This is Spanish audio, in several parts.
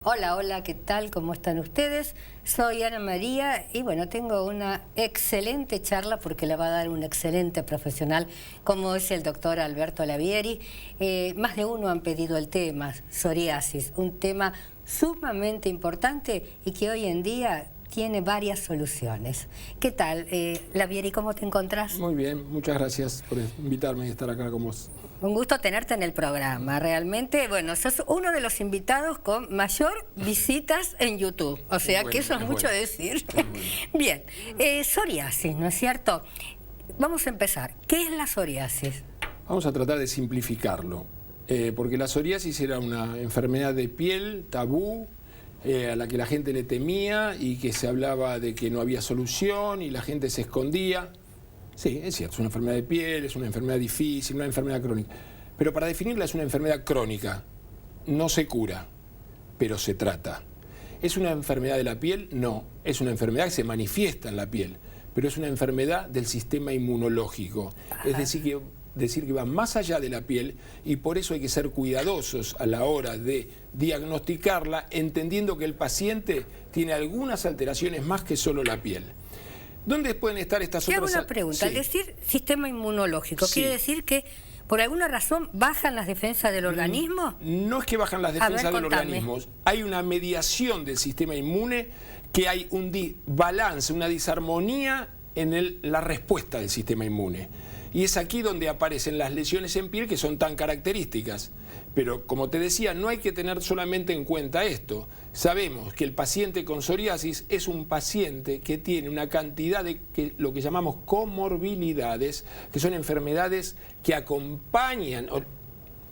Hola, hola, ¿qué tal? ¿Cómo están ustedes? Soy Ana María y bueno, tengo una excelente charla porque la va a dar un excelente profesional como es el doctor Alberto Lavieri. Más de uno han pedido el tema, psoriasis, un tema sumamente importante y que hoy en día tiene varias soluciones. ¿Qué tal, Lavieri? ¿Cómo te encontrás? Muy bien, muchas gracias por invitarme y estar acá con vos. Un gusto tenerte en el programa, realmente, bueno, sos uno de los invitados con mayor visitas en YouTube, o sea que eso es mucho decir. Bien, psoriasis, ¿no es cierto? Vamos a empezar, ¿qué es la psoriasis? Vamos a tratar de simplificarlo, porque la psoriasis era una enfermedad de piel tabú, a la que la gente le temía y que se hablaba de que no había solución y la gente se escondía. Sí, es cierto, es una enfermedad de piel, es una enfermedad difícil, una enfermedad crónica. Pero para definirla es una enfermedad crónica. No se cura, pero se trata. ¿Es una enfermedad de la piel? No. Es una enfermedad que se manifiesta en la piel, pero es una enfermedad del sistema inmunológico. Es decir que va más allá de la piel y por eso hay que ser cuidadosos a la hora de diagnosticarla, entendiendo que el paciente tiene algunas alteraciones más que solo la piel. ¿Dónde pueden estar estas otras? Te hago una pregunta. Al decir sistema inmunológico, ¿quiere decir que por alguna razón bajan las defensas del organismo? No es que bajan las defensas del organismo. Hay una mediación del sistema inmune, que hay un balance, una disarmonía en la respuesta del sistema inmune. Y es aquí donde aparecen las lesiones en piel que son tan características. Pero como te decía, no hay que tener solamente en cuenta esto. Sabemos que el paciente con psoriasis es un paciente que tiene una cantidad de lo que llamamos comorbilidades, que son enfermedades que acompañan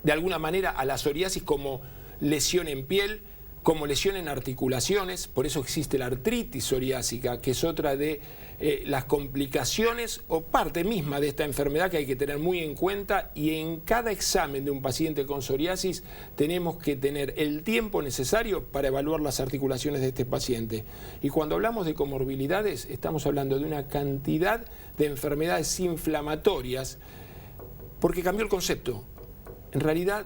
de alguna manera a la psoriasis como lesión en piel, como lesión en articulaciones. Por eso existe la artritis psoriásica, que es otra de las complicaciones o parte misma de esta enfermedad que hay que tener muy en cuenta, y en cada examen de un paciente con psoriasis tenemos que tener el tiempo necesario para evaluar las articulaciones de este paciente. Y cuando hablamos de comorbilidades estamos hablando de una cantidad de enfermedades inflamatorias, porque cambió el concepto. En realidad,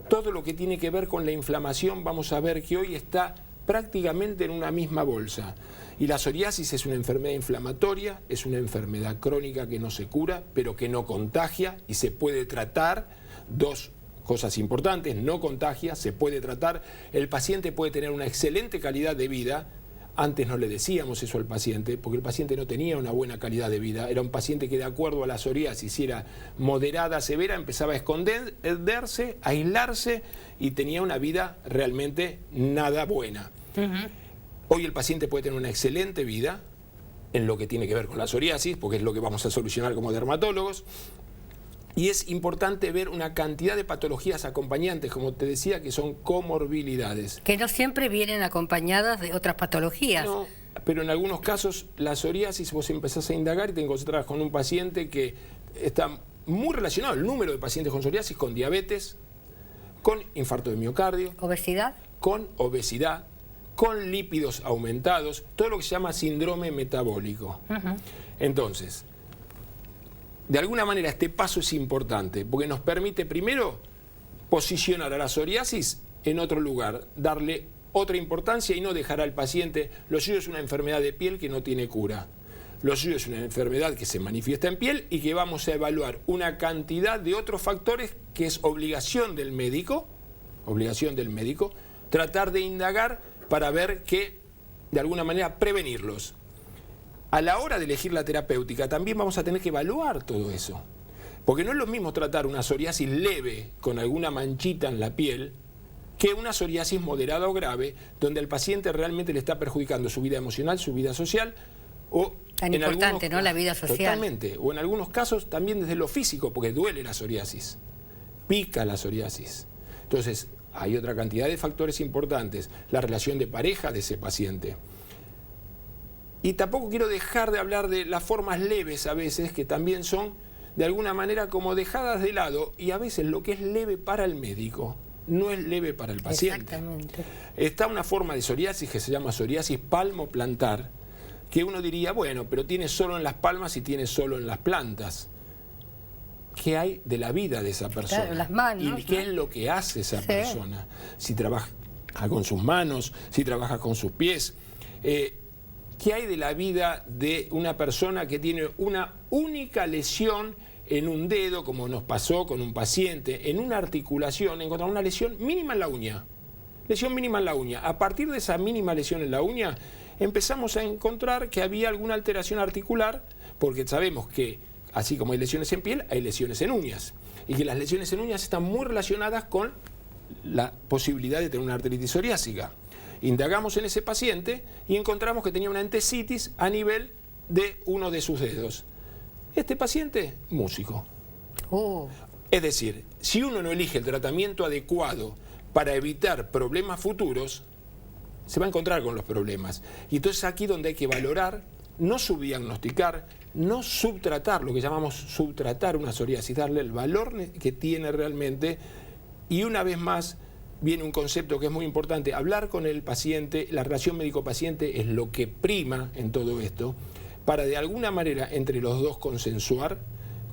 todo lo que tiene que ver con la inflamación, vamos a ver que hoy está prácticamente en una misma bolsa. Y la psoriasis es una enfermedad inflamatoria, es una enfermedad crónica que no se cura, pero que no contagia y se puede tratar. Dos cosas importantes: no contagia, se puede tratar, el paciente puede tener una excelente calidad de vida. Antes no le decíamos eso al paciente, porque el paciente no tenía una buena calidad de vida. Era un paciente que, de acuerdo a la psoriasis, si era moderada, severa, empezaba a esconderse, a aislarse y tenía una vida realmente nada buena. Hoy el paciente puede tener una excelente vida en lo que tiene que ver con la psoriasis, porque es lo que vamos a solucionar como dermatólogos. Y es importante ver una cantidad de patologías acompañantes, como te decía, que son comorbilidades. Que no siempre vienen acompañadas de otras patologías. No, pero en algunos casos la psoriasis, vos empezás a indagar y te encontrás con un paciente que está muy relacionado, el número de pacientes con psoriasis, con diabetes, con infarto de miocardio. ¿Obesidad? Con obesidad, con lípidos aumentados, todo lo que se llama síndrome metabólico. Entonces, de alguna manera este paso es importante porque nos permite primero posicionar a la psoriasis en otro lugar, darle otra importancia y no dejar al paciente. Lo suyo es una enfermedad de piel que no tiene cura. Lo suyo es una enfermedad que se manifiesta en piel y que vamos a evaluar una cantidad de otros factores que es obligación del médico, tratar de indagar para ver que, de alguna manera, prevenirlos. A la hora de elegir la terapéutica también vamos a tener que evaluar todo eso. Porque no es lo mismo tratar una psoriasis leve con alguna manchita en la piel que una psoriasis moderada o grave, donde al paciente realmente le está perjudicando su vida emocional, su vida social, o tan importante, ¿no? La vida social. Totalmente. O en algunos casos también desde lo físico, porque duele la psoriasis, pica la psoriasis. Entonces, hay otra cantidad de factores importantes. La relación de pareja de ese paciente. Y tampoco quiero dejar de hablar de las formas leves a veces, que también son de alguna manera como dejadas de lado, y a veces lo que es leve para el médico no es leve para el paciente. Exactamente. Está una forma de psoriasis que se llama psoriasis palmoplantar, que uno diría, bueno, pero tiene solo en las palmas y tiene solo en las plantas. ¿Qué hay de la vida de esa persona? Claro, las manos, ¿Y qué es lo que hace esa persona? Si trabaja con sus manos, si trabaja con sus pies. ¿Qué hay de la vida de una persona que tiene una única lesión en un dedo, como nos pasó con un paciente, en una articulación, encontrar una lesión mínima en la uña? Lesión mínima en la uña. A partir de esa mínima lesión en la uña, empezamos a encontrar que había alguna alteración articular, porque sabemos que, así como hay lesiones en piel, hay lesiones en uñas. Y que las lesiones en uñas están muy relacionadas con la posibilidad de tener una artritis psoriásica. Indagamos en ese paciente y encontramos que tenía una entesitis a nivel de uno de sus dedos. Este paciente, músico. Es decir, si uno no elige el tratamiento adecuado para evitar problemas futuros, se va a encontrar con los problemas. Y entonces aquí donde hay que valorar, no subdiagnosticar, no subtratar, lo que llamamos subtratar una psoriasis, darle el valor que tiene realmente. Y una vez más viene un concepto que es muy importante, hablar con el paciente, la relación médico-paciente es lo que prima en todo esto, para de alguna manera entre los dos consensuar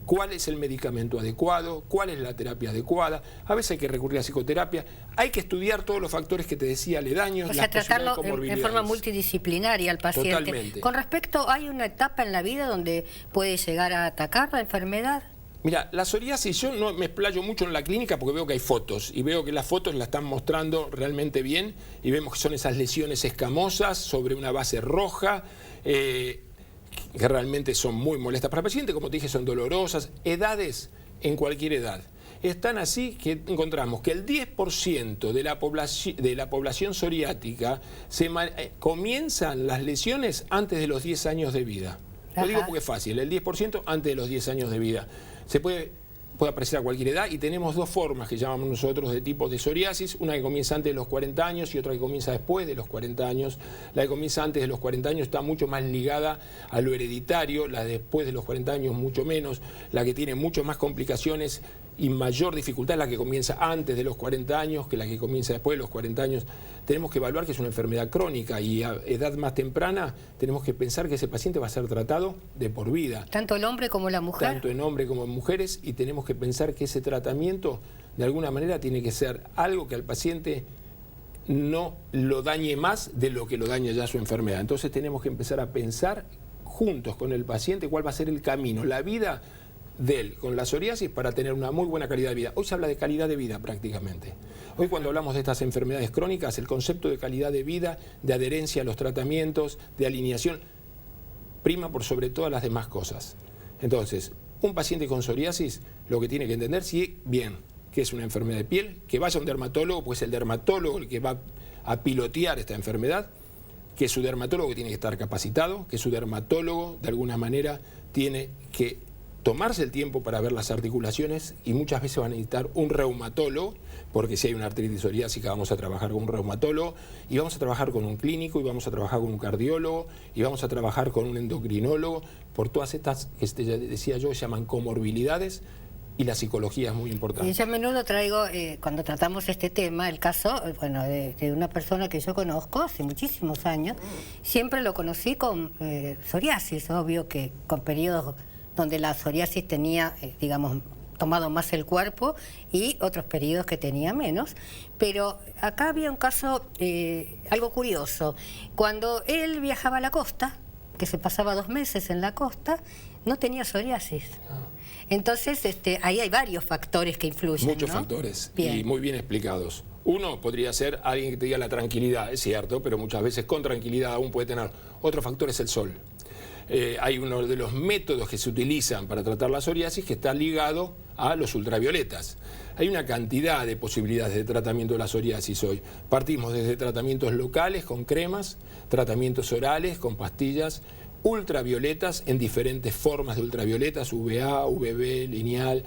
cuál es el medicamento adecuado, cuál es la terapia adecuada. A veces hay que recurrir a psicoterapia, hay que estudiar todos los factores que te decía aledaños. O sea, tratarlo en forma multidisciplinaria al paciente. Totalmente. Con respecto, ¿hay una etapa en la vida donde puede llegar a atacar la enfermedad? Mira, la psoriasis, yo no me explayo mucho en la clínica porque veo que hay fotos y veo que las fotos la están mostrando realmente bien y vemos que son esas lesiones escamosas sobre una base roja, que realmente son muy molestas para el paciente, como te dije, son dolorosas. Edades, en cualquier edad. Están así que encontramos que el 10% de la población psoriática comienzan las lesiones antes de los 10 años de vida. Lo digo porque es fácil, el 10% antes de los 10 años de vida. Se puede aparecer a cualquier edad y tenemos dos formas que llamamos nosotros de tipos de psoriasis, una que comienza antes de los 40 años y otra que comienza después de los 40 años. La que comienza antes de los 40 años está mucho más ligada a lo hereditario, la después de los 40 años mucho menos, la que tiene mucho más complicaciones y mayor dificultad es la que comienza antes de los 40 años que la que comienza después de los 40 años. Tenemos que evaluar que es una enfermedad crónica y a edad más temprana tenemos que pensar que ese paciente va a ser tratado de por vida. ¿Tanto el hombre como la mujer? Tanto en hombres como en mujeres, y tenemos que pensar que ese tratamiento de alguna manera tiene que ser algo que al paciente no lo dañe más de lo que lo daña ya su enfermedad. Entonces tenemos que empezar a pensar juntos con el paciente cuál va a ser el camino, la vida de él con la psoriasis para tener una muy buena calidad de vida. Hoy se habla de calidad de vida prácticamente. Hoy cuando hablamos de estas enfermedades crónicas, el concepto de calidad de vida, de adherencia a los tratamientos, de alineación, prima por sobre todas las demás cosas. Entonces, un paciente con psoriasis lo que tiene que entender, si bien que es una enfermedad de piel, que vaya a un dermatólogo, pues el dermatólogo el que va a pilotear esta enfermedad, que su dermatólogo tiene que estar capacitado, que su dermatólogo de alguna manera tiene que tomarse el tiempo para ver las articulaciones y muchas veces van a necesitar un reumatólogo, porque si hay una artritis psoriásica vamos a trabajar con un reumatólogo y vamos a trabajar con un clínico y vamos a trabajar con un cardiólogo y vamos a trabajar con un endocrinólogo, por todas estas que decía yo, se llaman comorbilidades. Y la psicología es muy importante. Yo a menudo traigo, cuando tratamos este tema, el caso bueno, de una persona que yo conozco hace muchísimos años. Siempre lo conocí con psoriasis, obvio que con periodos donde la psoriasis tenía, digamos, tomado más el cuerpo y otros periodos que tenía menos. Pero acá había un caso, algo curioso. Cuando él viajaba a la costa, que se pasaba 2 meses en la costa, no tenía psoriasis. Entonces, ahí hay varios factores que influyen. Muchos ¿no? factores, bien. Y muy bien explicados. Uno podría ser alguien que te diga la tranquilidad, es cierto, pero muchas veces con tranquilidad aún puede tener. Otro factor es el sol. Hay uno de los métodos que se utilizan para tratar la psoriasis que está ligado a los ultravioletas. Hay una cantidad de posibilidades de tratamiento de la psoriasis hoy. Partimos desde tratamientos locales con cremas, tratamientos orales con pastillas, ultravioletas en diferentes formas de ultravioletas, UVA, UVB, lineal,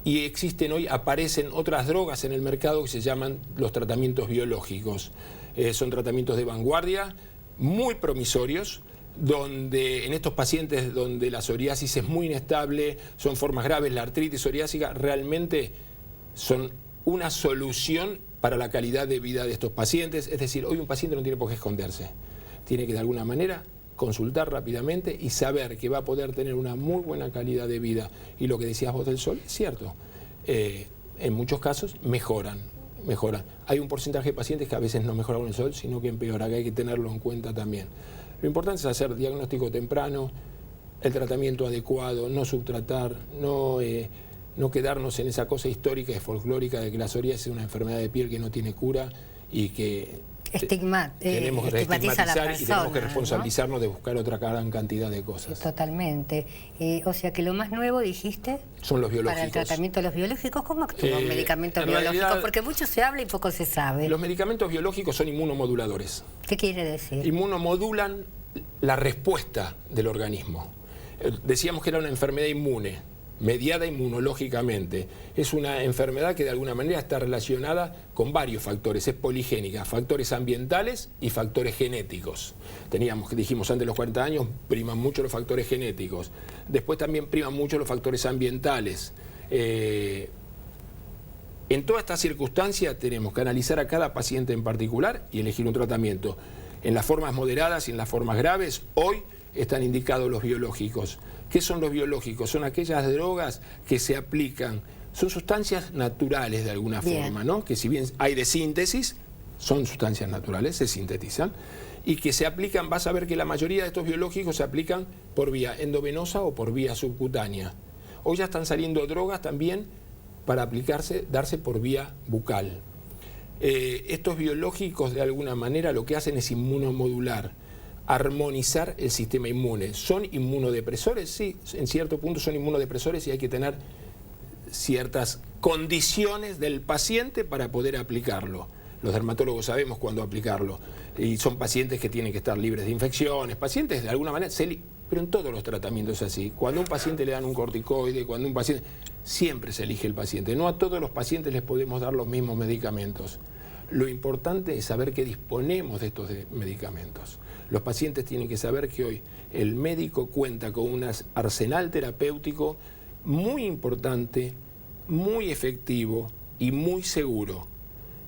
y existen hoy, aparecen otras drogas en el mercado que se llaman los tratamientos biológicos. Son tratamientos de vanguardia, muy promisorios, donde en estos pacientes donde la psoriasis es muy inestable, son formas graves, la artritis psoriásica realmente son una solución para la calidad de vida de estos pacientes. Es decir, hoy un paciente no tiene por qué esconderse. Tiene que de alguna manera consultar rápidamente y saber que va a poder tener una muy buena calidad de vida. Y lo que decías vos del sol es cierto. En muchos casos mejoran. mejora. Hay un porcentaje de pacientes que a veces no mejora con el sol, sino que empeora, que hay que tenerlo en cuenta también. Lo importante es hacer diagnóstico temprano, el tratamiento adecuado, no subtratar, no quedarnos en esa cosa histórica y folclórica de que la psoriasis es una enfermedad de piel que no tiene cura y que tenemos que estigmatizar y tenemos que responsabilizarnos, ¿no?, de buscar otra gran cantidad de cosas. Totalmente. O sea que lo más nuevo, dijiste, son los biológicos. Para el tratamiento de los biológicos, ¿cómo actúan medicamentos biológicos? Realidad, porque mucho se habla y poco se sabe. Los medicamentos biológicos son inmunomoduladores. ¿Qué quiere decir? Inmunomodulan la respuesta del organismo. Decíamos que era una enfermedad inmune, mediada inmunológicamente. Es una enfermedad que de alguna manera está relacionada con varios factores, es poligénica, factores ambientales y factores genéticos. Dijimos antes de los 40 años, priman mucho los factores genéticos. Después también priman mucho los factores ambientales. En toda esta circunstancia tenemos que analizar a cada paciente en particular y elegir un tratamiento. En las formas moderadas y en las formas graves, hoy están indicados los biológicos. ¿Qué son los biológicos? Son aquellas drogas que se aplican, son sustancias naturales de alguna forma, ¿no? Que si bien hay de síntesis, son sustancias naturales, se sintetizan, y que se aplican, vas a ver que la mayoría de estos biológicos se aplican por vía endovenosa o por vía subcutánea. Hoy ya están saliendo drogas también para darse por vía bucal. Estos biológicos de alguna manera lo que hacen es inmunomodular, armonizar el sistema inmune. ¿Son inmunodepresores? Sí, en cierto punto son inmunodepresores y hay que tener ciertas condiciones del paciente para poder aplicarlo. Los dermatólogos sabemos cuándo aplicarlo. Y son pacientes que tienen que estar libres de infecciones, pacientes de alguna manera, pero en todos los tratamientos es así. Cuando a un paciente le dan un corticoide, cuando un paciente... Siempre se elige el paciente. No a todos los pacientes les podemos dar los mismos medicamentos. Lo importante es saber que disponemos de estos medicamentos. Los pacientes tienen que saber que hoy el médico cuenta con un arsenal terapéutico muy importante, muy efectivo y muy seguro,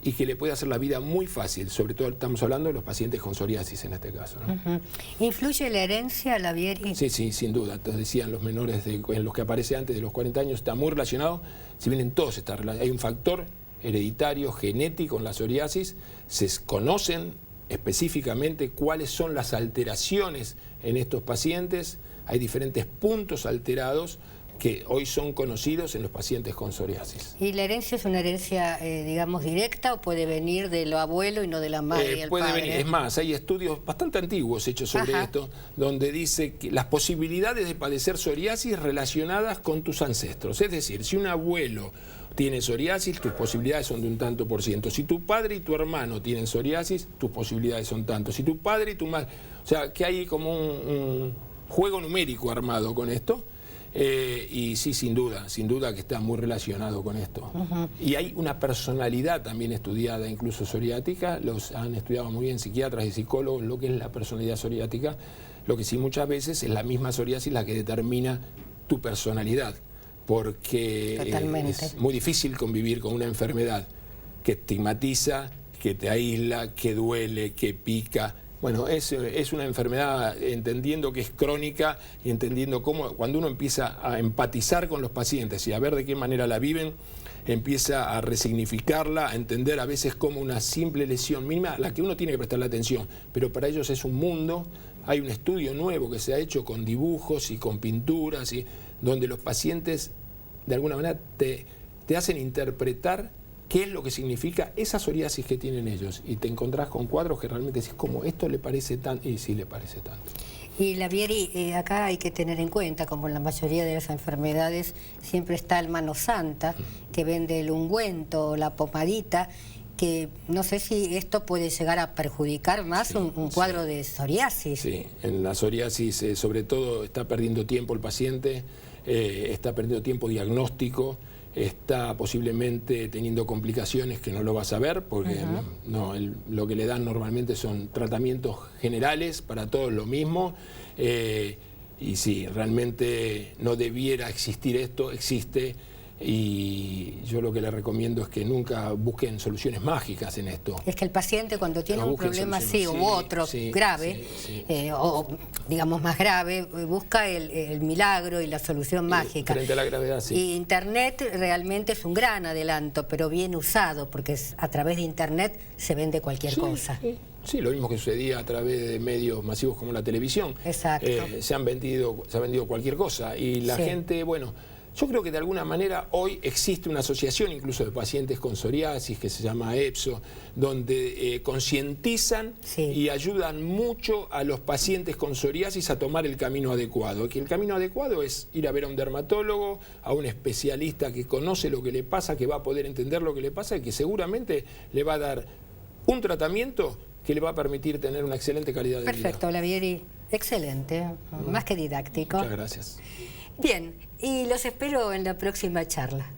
y que le puede hacer la vida muy fácil. Sobre todo estamos hablando de los pacientes con psoriasis en este caso, ¿no? ¿Influye la herencia, la Vieri? Sí, sin duda. Entonces decían los menores en los que aparece antes de los 40 años, está muy relacionado. Si bien en todos está relacionado, hay un factor hereditario, genético en la psoriasis, se conocen específicamente cuáles son las alteraciones en estos pacientes, hay diferentes puntos alterados que hoy son conocidos en los pacientes con psoriasis. ¿Y la herencia es una herencia, digamos, directa o puede venir de lo abuelo y no de la madre y el padre? Venir, es más, hay estudios bastante antiguos hechos sobre esto, donde dice que las posibilidades de padecer psoriasis relacionadas con tus ancestros. Es decir, si un abuelo tiene psoriasis, tus posibilidades son de un tanto por ciento. Si tu padre y tu hermano tienen psoriasis, tus posibilidades son tanto. Si tu padre y tu madre... O sea, que hay como un juego numérico armado con esto. Y sí, sin duda que está muy relacionado con esto. Y hay una personalidad también estudiada, incluso psoriática, los han estudiado muy bien psiquiatras y psicólogos, lo que es la personalidad psoriática, lo que sí muchas veces es la misma psoriasis la que determina tu personalidad, porque es muy difícil convivir con una enfermedad que estigmatiza, que te aísla, que duele, que pica. Bueno, es una enfermedad, entendiendo que es crónica y entendiendo cómo, cuando uno empieza a empatizar con los pacientes y a ver de qué manera la viven, empieza a resignificarla, a entender a veces como una simple lesión mínima a la que uno tiene que prestarle atención, pero para ellos es un mundo. Hay un estudio nuevo que se ha hecho con dibujos y con pinturas, donde los pacientes de alguna manera te hacen interpretar qué es lo que significa esa psoriasis que tienen ellos, y te encontrás con cuadros que realmente decís, como esto le parece tanto, y sí le parece tanto. Y la Vieri, acá hay que tener en cuenta, como en la mayoría de las enfermedades, siempre está el mano santa, que vende el ungüento, la pomadita, que no sé si esto puede llegar a perjudicar más un cuadro de psoriasis. Sí, en la psoriasis sobre todo está perdiendo tiempo el paciente, está perdiendo tiempo diagnóstico, está posiblemente teniendo complicaciones que no lo vas a ver, porque lo que le dan normalmente son tratamientos generales, para todos lo mismo, y sí, realmente no debiera existir esto, existe. Y yo lo que les recomiendo es que nunca busquen soluciones mágicas en esto. Es que el paciente cuando tiene un problema así u otro grave, o digamos más grave, busca el milagro y la solución mágica. Frente a la gravedad, sí. Y Internet realmente es un gran adelanto, pero bien usado, porque a través de Internet se vende cualquier cosa. Sí, lo mismo que sucedía a través de medios masivos como la televisión. Exacto. Se ha vendido cualquier cosa y la gente, bueno, yo creo que de alguna manera hoy existe una asociación incluso de pacientes con psoriasis que se llama EPSO, donde concientizan y ayudan mucho a los pacientes con psoriasis a tomar el camino adecuado. Que el camino adecuado es ir a ver a un dermatólogo, a un especialista que conoce lo que le pasa, que va a poder entender lo que le pasa y que seguramente le va a dar un tratamiento que le va a permitir tener una excelente calidad de vida. Perfecto, Lavieri. Excelente, más que didáctico. Muchas gracias. Bien, y los espero en la próxima charla.